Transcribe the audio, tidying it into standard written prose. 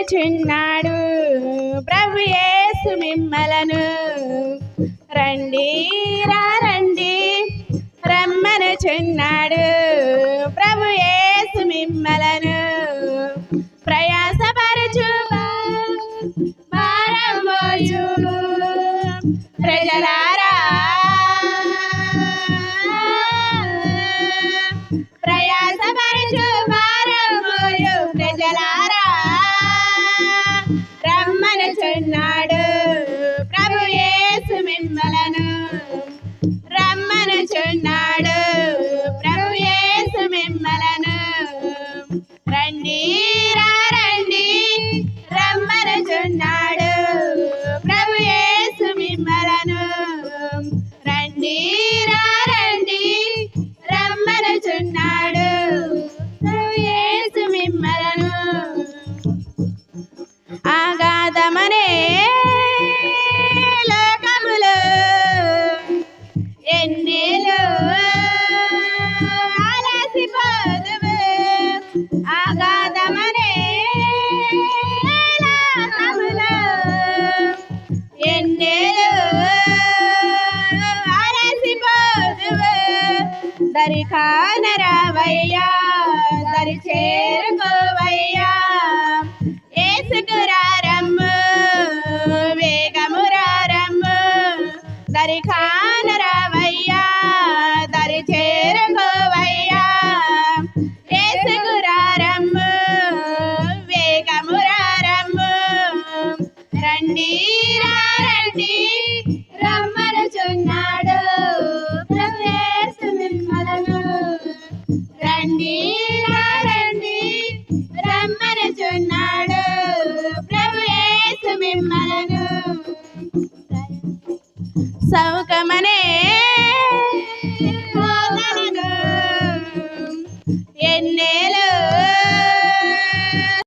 రమ్మనుచున్నాడు ప్రభు యేసు మిమ్మలను రండి రండి రమ్మనుచున్నాడు ప్రభు యేసు మిమ్మలను ప్రయాసపరచు భారం మోయు ప్రజలారా ప్రయాసపరచు భారం మోయు ప్రజలారా రమ్మనుచున్నాడు ప్రభు యేసు మిమ్మలను రమ్మనుచున్నాడు ప్రభు యేసు మిమ్మలను రండి రండి రమ్మనుచున్నాడు ప్రభు యేసు మిమ్మలను రండి రండి రమ్మనుచున్నాడు ప్రభు యేసు మిమ్మలను ఆగాధమనే లోకములో ఎన్నేలో అలసిపోదువు ఆగాధమనే లోకములో ఎన్నేలో అలసిపోదువు దరి కానరావయ్యా దరి చేరుకోవయ్యా ఏసుకురారమ్ము వేగమురారమ్ము దరి కానరావయ్యా దరి చేరుకోవయ్యా ఏసుకురారమ్ము వేగమురారమ్ము రండి రండి రమ్మనుచున్నాడు ప్రభు యేసు మిమ్మలను రండి రండి రమ్మనుచున్నాడు ప్రభు యేసు మిమ్మలను సౌకమనే